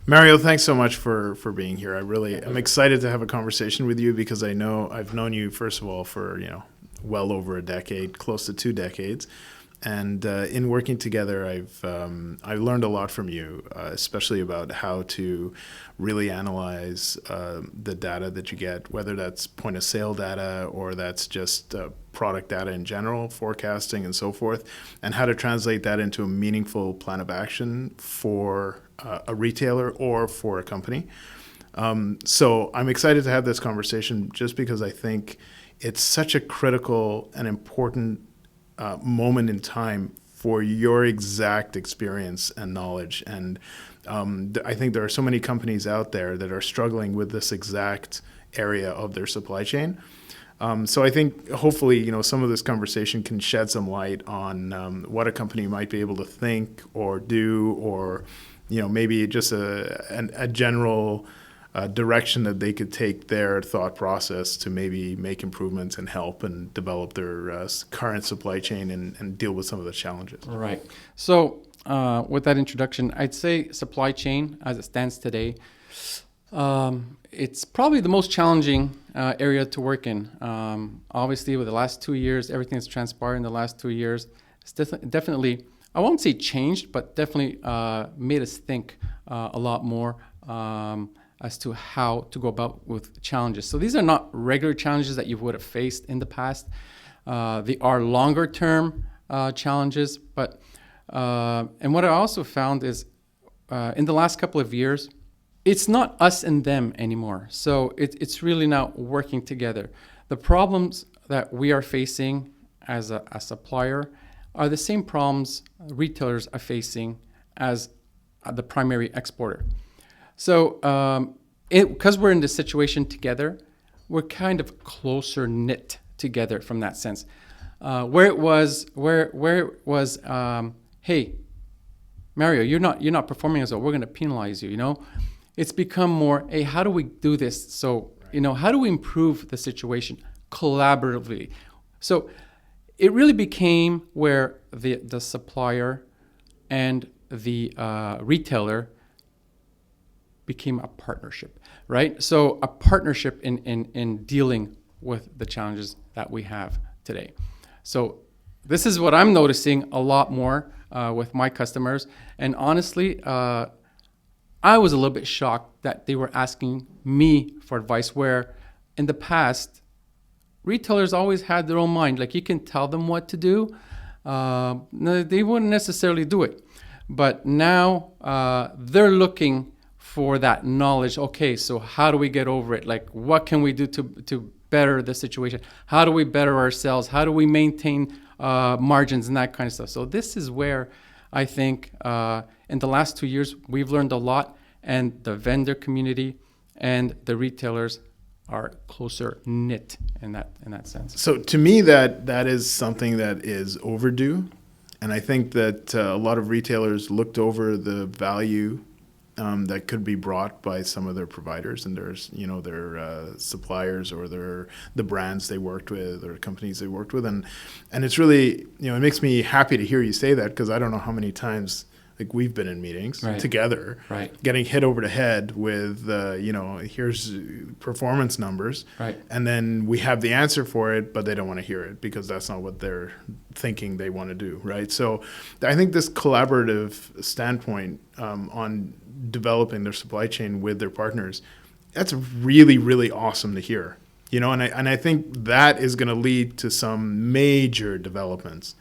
Mario, thanks so much for being here. I'm excited to have a conversation with you because I know I've known you first of all for well over a decade, close to 2 decades, and in working together, I learned a lot from you, especially about how to really analyze the data that you get, whether that's point of sale data or that's just product data in general, forecasting and so forth, and how to translate that into a meaningful plan of action for a retailer or for a company. So I'm excited to have this conversation just because I think it's such a critical and important moment in time for your exact experience and knowledge. And I think there are so many companies out there that are struggling with this exact area of their supply chain. So I think hopefully, some of this conversation can shed some light on what a company might be able to think or do, or maybe just a general direction that they could take their thought process to maybe make improvements and help and develop their current supply chain and deal with some of the challenges. Right. So with that introduction, I'd say supply chain as it stands today, it's probably the most challenging area to work in. Obviously, with the last 2 years, everything that's transpired in the last 2 years, it's definitely, I won't say changed, but definitely made us think a lot more as to how to go about with challenges. So these are not regular challenges that you would have faced in the past. They are longer term challenges, but and what I also found is in the last couple of years, it's not us and them anymore. So it's really now working together. The problems that we are facing as a supplier are the same problems retailers are facing as the primary exporter. So because we're in this situation together, we're kind of closer knit together from that sense. Where it was, hey, Mario, you're not performing as well. We're going to penalize you. It's become more, hey, how do we do this? So how do we improve the situation collaboratively? So it really became where the supplier and the retailer became a partnership, right? So a partnership in dealing with the challenges that we have today. So this is what I'm noticing a lot more with my customers. And honestly, I was a little bit shocked that they were asking me for advice, where in the past, retailers always had their own mind. Like, you can tell them what to do. They wouldn't necessarily do it. But now they're looking for that knowledge. Okay, so how do we get over it? Like, what can we do to better the situation? How do we better ourselves? How do we maintain margins and that kind of stuff? So this is where I think in the last 2 years, we've learned a lot, and the vendor community and the retailers are closer knit in that sense. So to me, that is something that is overdue. And I think that a lot of retailers looked over the value that could be brought by some of their providers and their suppliers or the brands they worked with or companies they worked with, and it's really it makes me happy to hear you say that, because I don't know how many times like we've been in meetings together, getting hit over the head with here's performance numbers, and then we have the answer for it, but they don't want to hear it because that's not what they're thinking they want to do, right? So I think this collaborative standpoint on developing their supply chain with their partners, that's really, really awesome to hear. And I think that is going to lead to some major developments.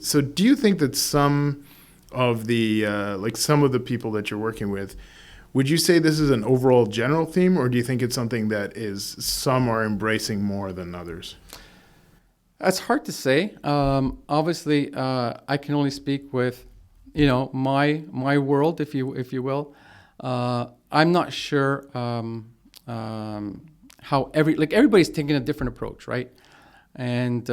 So do you think that some of the people that you're working with, would you say this is an overall general theme, or do you think it's something that some are embracing more than others? That's hard to say. Obviously, I can only speak with my world, if you will. I'm not sure how everybody's taking a different approach, right? And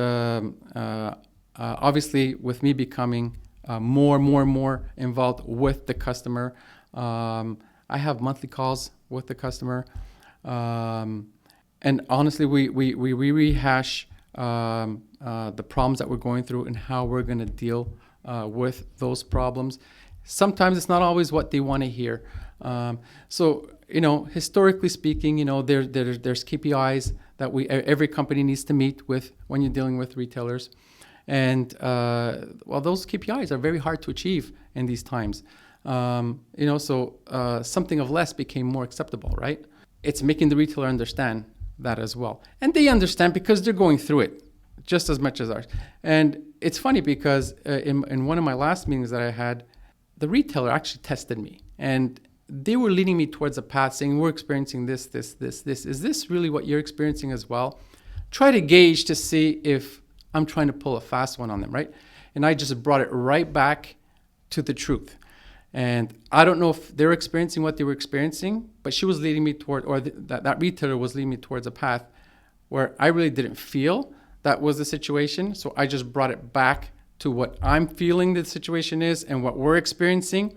obviously, with me becoming more involved with the customer, I have monthly calls with the customer, and honestly, we rehash the problems that we're going through and how we're going to deal with those problems. Sometimes it's not always what they want to hear, So, historically speaking, there's KPIs that every company needs to meet with when you're dealing with retailers. And, those KPIs are very hard to achieve in these times. So something of less became more acceptable, right? It's making the retailer understand that as well. And they understand because they're going through it just as much as ours. And it's funny because in one of my last meetings that I had, the retailer actually tested me. And they were leading me towards a path saying, we're experiencing this. Is this really what you're experiencing as well? Try to gauge to see if I'm trying to pull a fast one on them, right? And I just brought it right back to the truth. And I don't know if they're experiencing what they were experiencing, but she was leading me toward, or that retailer was leading me towards a path where I really didn't feel that was the situation. So I just brought it back to what I'm feeling the situation is and what we're experiencing.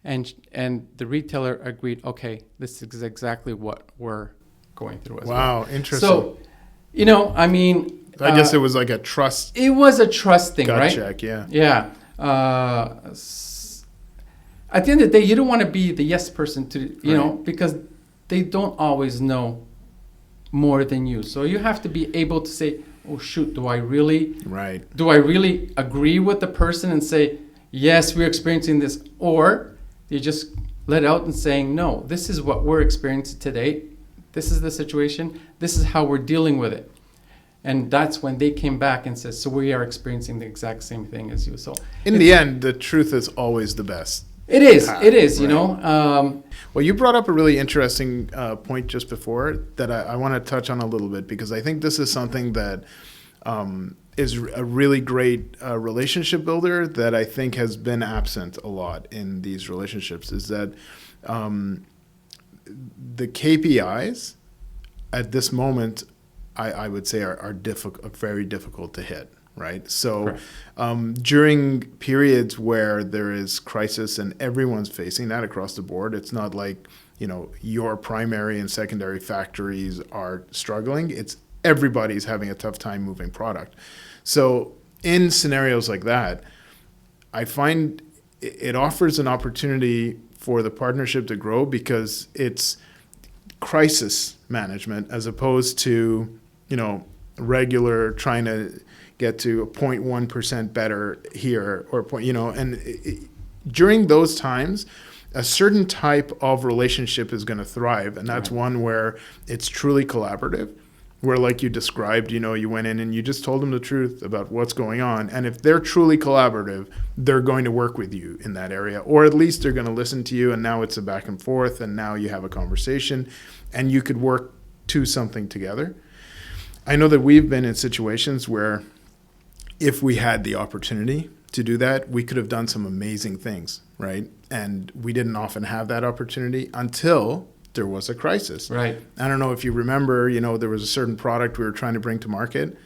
And the retailer agreed, okay, this is exactly what we're going through as well. Wow, interesting. So, I guess it was like a trust. It was a trust thing, gut right? check, yeah. Yeah. At the end of the day, you don't want to be the yes person because they don't always know more than you. So you have to be able to say, oh shoot, do I really agree with the person and say, yes, we're experiencing this? Or you just let out and saying, no, this is what we're experiencing today. This is the situation. This is how we're dealing with it. And that's when they came back and said, so we are experiencing the exact same thing as you. So in the end, the truth is always the best. It is, right. Well, you brought up a really interesting point just before that I want to touch on a little bit, because I think this is something that is a really great relationship builder that I think has been absent a lot in these relationships, is that the KPIs at this moment, I would say are very difficult to hit. Right. So during periods where there is crisis and everyone's facing that across the board, it's not like, your primary and secondary factories are struggling. It's everybody's having a tough time moving product. So in scenarios like that, I find it offers an opportunity for the partnership to grow, because it's crisis management as opposed to, regular trying to get to a 0.1% better here or during those times, a certain type of relationship is going to thrive. And that's one where it's truly collaborative, where like you described, you went in and you just told them the truth about what's going on. And if they're truly collaborative, they're going to work with you in that area, or at least they're going to listen to you. And now it's a back and forth, and now you have a conversation and you could work to something together. I know that we've been in situations where if we had the opportunity to do that, we could have done some amazing things, right? And we didn't often have that opportunity until there was a crisis. Right. I don't know if you remember, there was a certain product we were trying to bring to market,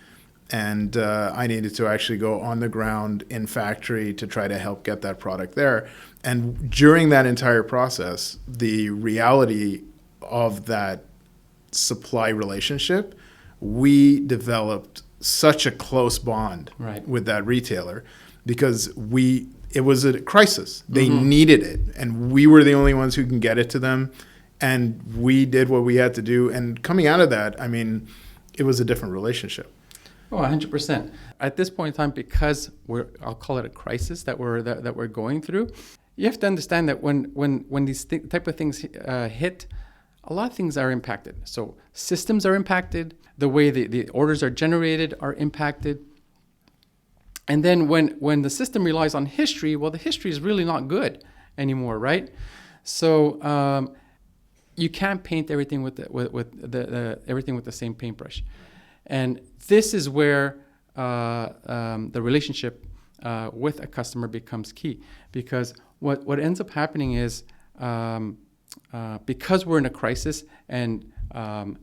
and I needed to actually go on the ground in factory to try to help get that product there. And during that entire process, the reality of that supply relationship, we developed such a close bond with that retailer, because it was a crisis. They needed it, and we were the only ones who can get it to them, and we did what we had to do. And coming out of that, it was a different relationship. Oh, 100%. At this point in time, because I'll call it a crisis that we're going through, you have to understand that when these type of things hit, a lot of things are impacted. So systems are impacted. The way the orders are generated are impacted. And then when the system relies on history, well, the history is really not good anymore, right? So you can't paint everything with everything with the same paintbrush. And this is where the relationship with a customer becomes key, because what ends up happening is because we're in a crisis and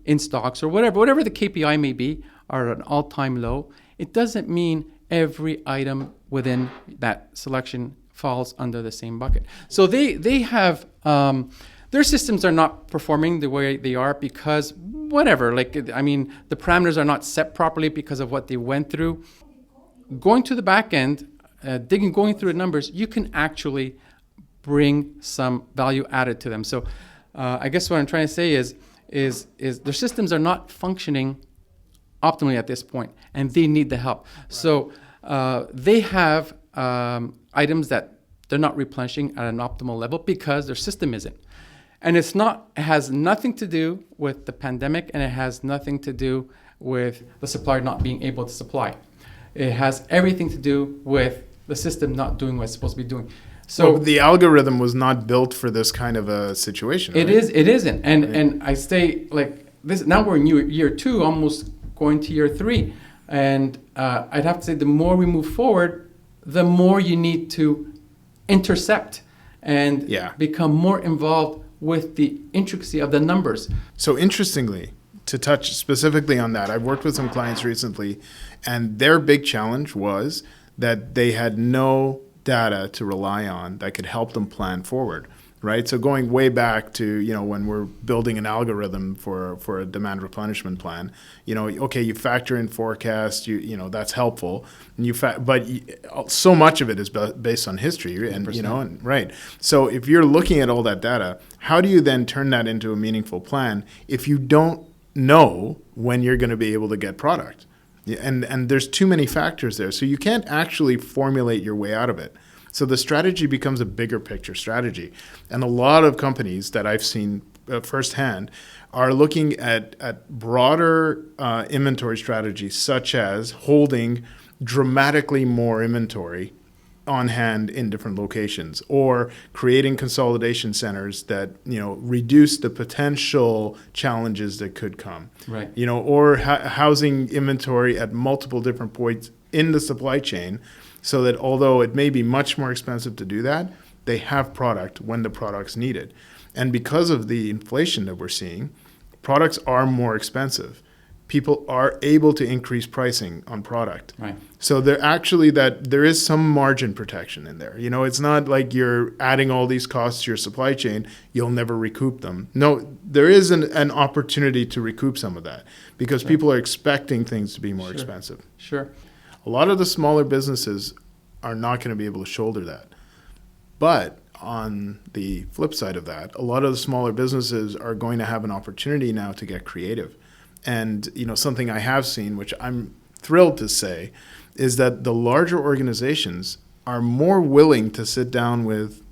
in stocks or whatever the KPI may be are at an all-time low, it doesn't mean every item within that selection falls under the same bucket. So they have their systems are not performing the way they are because whatever, the parameters are not set properly because of what they went through. Going to the back end, going through the numbers, you can actually bring some value added to them. So I guess what I'm trying to say is their systems are not functioning optimally at this point, and they need the help. Right. So they have items that they're not replenishing at an optimal level because their system isn't. And it has nothing to do with the pandemic, and it has nothing to do with the supplier not being able to supply. It has everything to do with the system not doing what it's supposed to be doing. So the algorithm was not built for this kind of a situation. It isn't. And I say like this. Now we're in year 2, almost going to year 3, and I'd have to say the more we move forward, the more you need to intercept and become more involved with the intricacy of the numbers. So interestingly, to touch specifically on that, I've worked with some clients recently, and their big challenge was that they had no data to rely on that could help them plan forward, right? So going way back to, when we're building an algorithm for a demand replenishment plan, okay, you factor in forecast, that's helpful, and but so much of it is based on history, and 100%. right. So if you're looking at all that data, how do you then turn that into a meaningful plan if you don't know when you're going to be able to get product? And there's too many factors there. So you can't actually formulate your way out of it. So the strategy becomes a bigger picture strategy. And a lot of companies that I've seen firsthand are looking at broader inventory strategies, such as holding dramatically more inventory on hand in different locations, or creating consolidation centers that reduce the potential challenges that could come, right? Or housing inventory at multiple different points in the supply chain, so that although it may be much more expensive to do that, they have product when the product's needed. And because of the inflation that we're seeing, products are more expensive. People are able to increase pricing on product. Right. So there is some margin protection in there. It's not like you're adding all these costs to your supply chain, you'll never recoup them. No, there is an opportunity to recoup some of that because people are expecting things to be more expensive. Sure. A lot of the smaller businesses are not going to be able to shoulder that. But on the flip side of that, a lot of the smaller businesses are going to have an opportunity now to get creative. And something I have seen, which I'm thrilled to say, is that the larger organizations are more willing to sit down with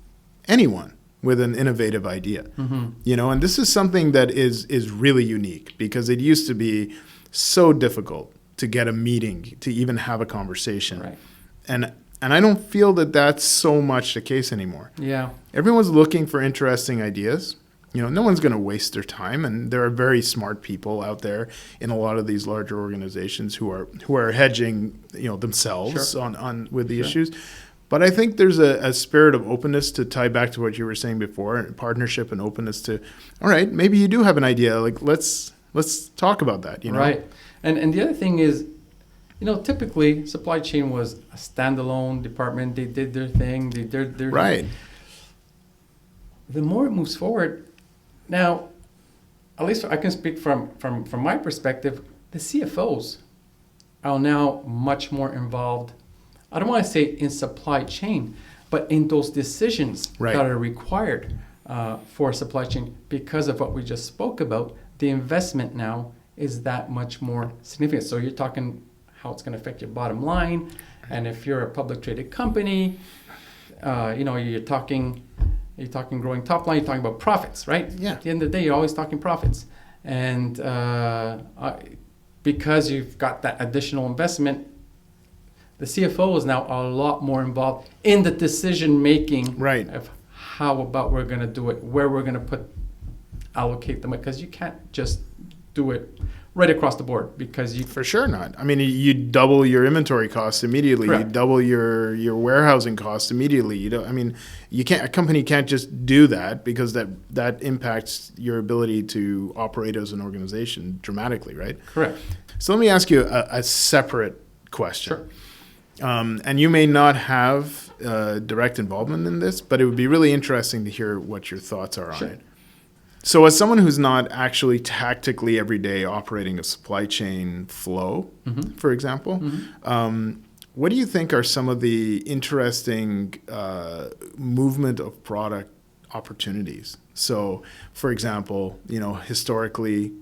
anyone with an innovative idea. Mm-hmm. And this is something that is really unique, because it used to be so difficult to get a meeting, to even have a conversation. Right. And I don't feel that that's so much the case anymore. Yeah. Everyone's looking for interesting ideas. No one's going to waste their time, and there are very smart people out there in a lot of these larger organizations who are hedging, themselves on with the issues. But I think there's a spirit of openness, to tie back to what you were saying before, and partnership and openness to, all right, maybe you do have an idea. Like let's talk about that. Right. And the other thing is, typically supply chain was a standalone department. They did their thing. They did their right. The more it moves forward. Now, at least I can speak from my perspective, the CFOs are now much more involved. I don't want to say in supply chain, but in those decisions that are required for supply chain, because of what we just spoke about. The investment now is that much more significant. So you're talking how it's going to affect your bottom line, and if you're a public traded company, you're talking growing top line, you're talking about profits, right? Yeah. At the end of the day, you're always talking profits. And because you've got that additional investment, the CFO is now a lot more involved in the decision making of how about we're going to do it, where we're going to allocate them, because you can't just do it right across the board, because you... For sure not. I mean, you double your inventory costs immediately. Correct. You double your warehousing costs immediately. A company can't just do that, because that impacts your ability to operate as an organization dramatically, right? Correct. So let me ask you a separate question. Sure. And you may not have direct involvement in this, but it would be really interesting to hear what your thoughts are on it. So as someone who's not actually tactically every day operating a supply chain flow, for example, What do you think are some of the interesting movement of product opportunities? So, for example, historically,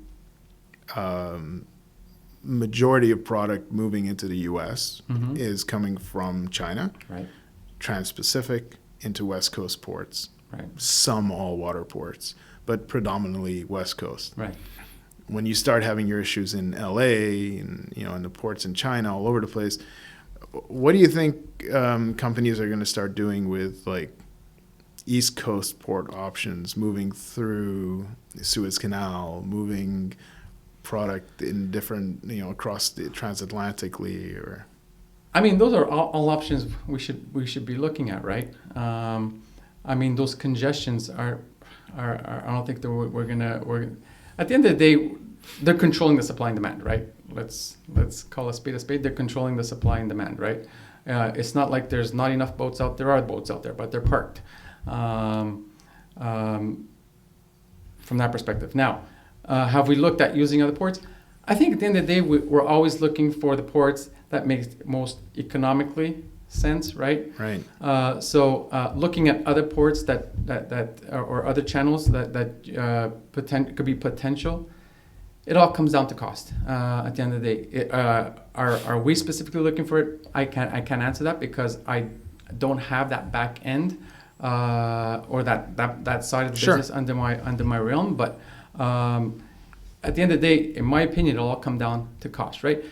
majority of product moving into the U.S. is coming from China, Right. Trans-Pacific into West Coast ports, Right. some all-water ports, but predominantly West Coast. Right. When you start having your issues in L.A. and in the ports in China, all over the place, what do you think companies are going to start doing with like East Coast port options, moving through the Suez Canal, moving product in different, across the transatlantically, or? I mean, those are all options we should be looking at, right? I mean, those congestions are I don't think that we're at the end of the day, they're controlling the supply and demand, right? Let's call a spade a spade. They're controlling the supply and demand, right? It's not like there's not enough boats out there. There are boats out there, but they're parked. From that perspective. Now, have we looked at using other ports? I think at the end of the day, we're always looking for the ports that makes most economically sense, right? Right. So looking at other ports that or other channels that could be potential, it all comes down to cost. At the end of the day, are we specifically looking for it? I can't answer that because I don't have that back end or that side of the Sure. business under my realm. But at the end of the day, in my opinion, it'll all come down to cost, right?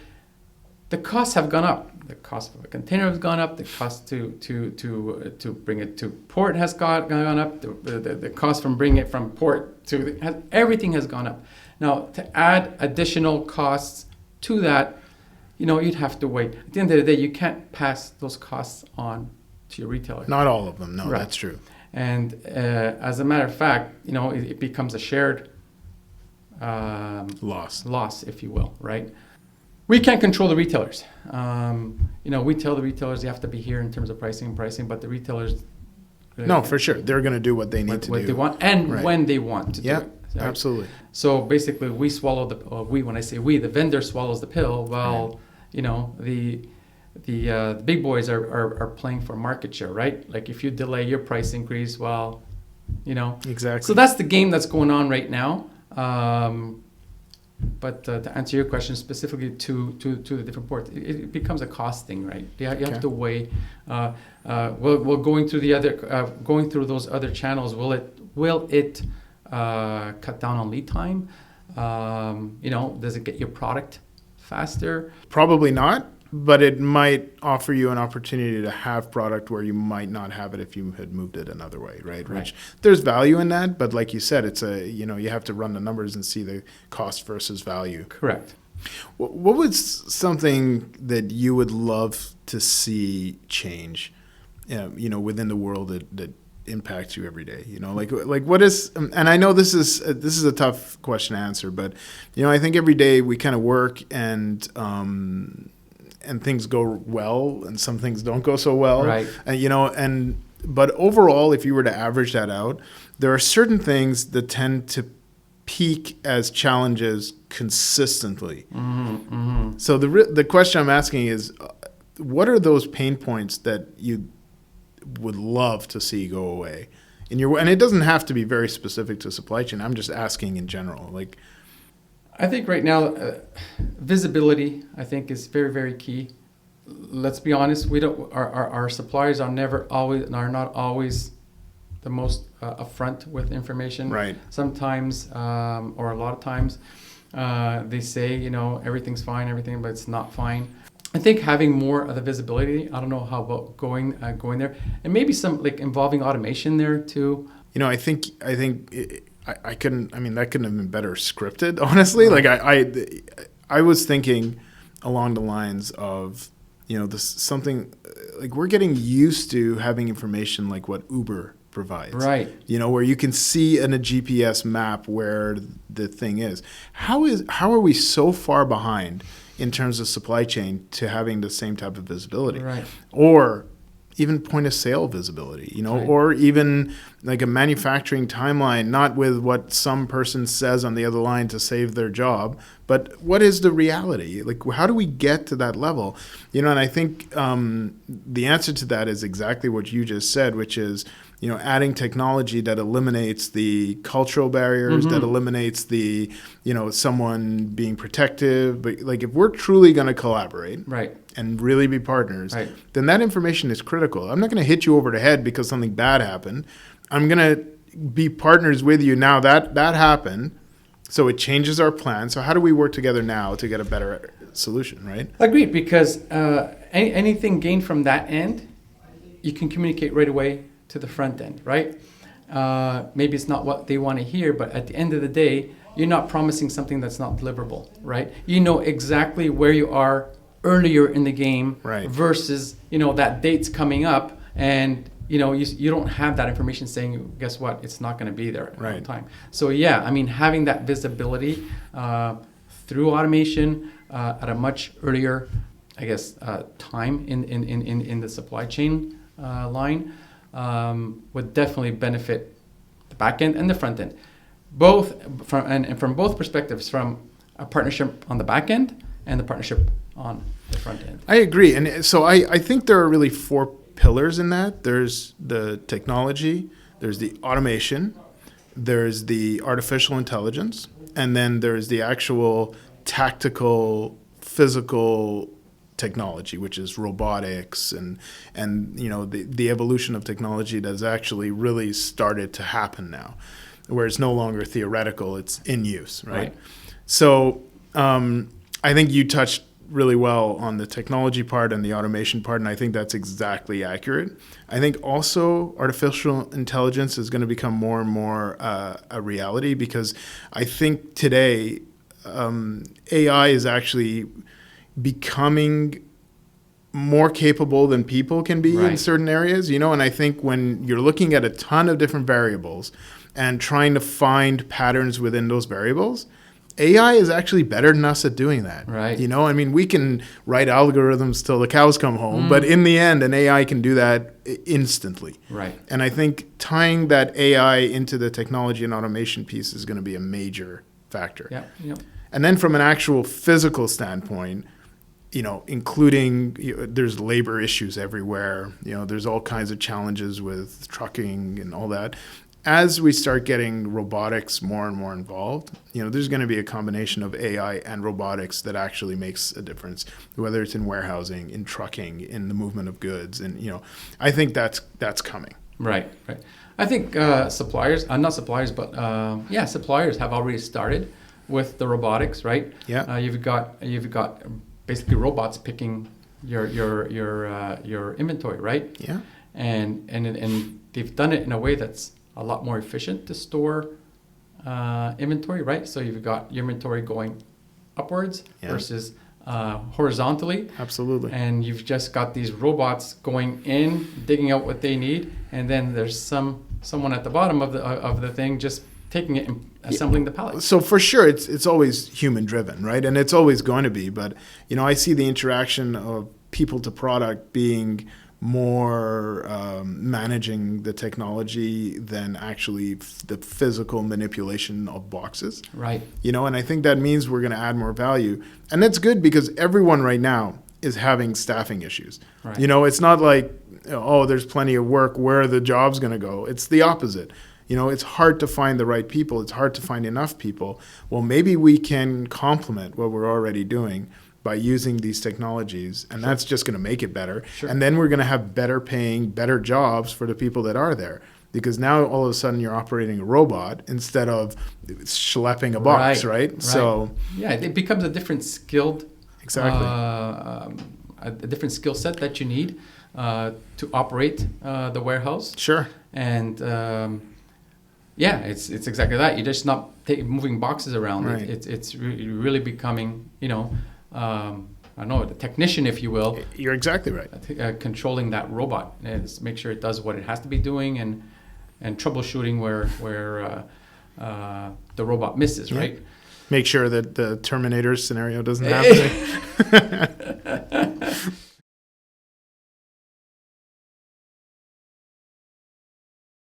The costs have gone up. The cost of a container has gone up. The cost to bring it to port has gone up. The cost from bringing it from port to everything has gone up. Now, to add additional costs to that, you'd have to wait. At the end of the day, you can't pass those costs on to your retailer. Not all of them. No, Right. That's true. And as a matter of fact, it becomes a shared loss, if you will, right? We can't control the retailers. We tell the retailers you have to be here in terms of pricing, but the retailers... No, for sure. They're going to do what they need to what do. they want and Right. when they want to do Yeah, it. Right? absolutely. So basically, we swallow when I say we, the vendor swallows the pill. Well, the big boys are playing for market share, right? Like if you delay your price increase, well, Exactly. So that's the game that's going on right now. But to answer your question specifically to the different ports, it becomes a cost thing, right? You have to weigh. Well, going through those other channels, will it cut down on lead time? Does it get your product faster? Probably not, but it might offer you an opportunity to have product where you might not have it if you had moved it another way, right? Right. Which there's value in that, but like you said, it's you have to run the numbers and see the cost versus value. Correct. What was something that you would love to see change, within the world that impacts you every day? Like what is? And I know this is a tough question to answer, but I think every day we kind of work and things go well, and some things don't go so well. Right. But overall, if you were to average that out, there are certain things that tend to peak as challenges consistently. Mm-hmm, mm-hmm. So the question I'm asking is, what are those pain points that you would love to see go away and it doesn't have to be very specific to supply chain. I'm just asking in general. Like, I think right now, visibility, I think, is very, very key. Let's be honest, our suppliers are not always the most upfront with information. Right. Sometimes, or a lot of times, they say, everything's fine, but it's not fine. I think having more of the visibility, I don't know how about going there, and maybe some involving automation there too. I think I couldn't. I mean, that couldn't have been better scripted, honestly. Like I was thinking along the lines of, this something like we're getting used to having information like what Uber provides, right? Where you can see in a GPS map where the thing is. How are we so far behind in terms of supply chain to having the same type of visibility? Right. Or even point of sale visibility, Right. or even like a manufacturing timeline, not with what some person says on the other line to save their job, but what is the reality? Like, how do we get to that level? And I think the answer to that is exactly what you just said, which is, adding technology that eliminates the cultural barriers, that eliminates the, someone being protective. But like, if we're truly going to collaborate, Right. and really be partners, Right. then that information is critical. I'm not going to hit you over the head because something bad happened. I'm going to be partners with you now that happened. So it changes our plan. So how do we work together now to get a better solution, right? Agreed, because anything gained from that end, you can communicate right away to the front end, right? Maybe it's not what they want to hear, but at the end of the day, you're not promising something that's not deliverable, right? You know exactly where you are earlier in the game, Right. versus that date's coming up, and you don't have that information saying, guess what, it's not going to be there Right. on time. So yeah, I mean, having that visibility through automation at a much earlier, I guess, time in the supply chain line would definitely benefit the back end and the front end, both from both perspectives, from a partnership on the back end and the partnership on the front end. I agree. And so I think there are really four pillars in that. There's the technology, there's the automation, there's the artificial intelligence, and then there's the actual tactical, physical technology, which is robotics and the evolution of technology that has actually really started to happen now, where it's no longer theoretical, it's in use, right? So I think you touched really well on the technology part and the automation part, and I think that's exactly accurate. I think also artificial intelligence is going to become more and more a reality, because I think today AI is actually becoming more capable than people can be in Right. certain areas, and I think when you're looking at a ton of different variables and trying to find patterns within those variables, AI is actually better than us at doing that. Right. I mean, we can write algorithms till the cows come home, but in the end, an AI can do that instantly. Right. And I think tying that AI into the technology and automation piece is going to be a major factor. Yeah. Yeah. And then from an actual physical standpoint, including, there's labor issues everywhere. There's all kinds of challenges with trucking and all that. As we start getting robotics more and more involved, there's going to be a combination of AI and robotics that actually makes a difference, whether it's in warehousing, in trucking, in the movement of goods. And, I think that's coming. Right. Right. I think suppliers, not suppliers, but suppliers have already started with the robotics, right? Yeah. You've got basically robots picking your inventory, right? Yeah. And they've done it in a way that's a lot more efficient to store inventory, right? So you've got your inventory going upwards versus horizontally. Absolutely. And you've just got these robots going in, digging out what they need, and then there's someone at the bottom of the thing just taking it and assembling the pallets. So for sure, it's always human driven, right? And it's always going to be. But I see the interaction of people to product being more managing the technology than actually the physical manipulation of boxes. Right. And I think that means we're going to add more value. And that's good, because everyone right now is having staffing issues. Right. It's not like, there's plenty of work, where are the jobs going to go? It's the opposite. It's hard to find the right people. It's hard to find enough people. Well, maybe we can complement what we're already doing by using these technologies, and that's just going to make it better. Sure. And then we're going to have better paying, better jobs for the people that are there, because now all of a sudden you're operating a robot instead of schlepping a box, right? So yeah, it becomes a different skilled, exactly, a different skill set that you need to operate the warehouse. Sure. And it's exactly that. You're just not moving boxes around. Right. It's really becoming, I don't know, the technician, if you will. You're exactly right. Controlling that robot and make sure it does what it has to be doing, and troubleshooting where the robot misses, right? Make sure that the Terminator scenario doesn't happen.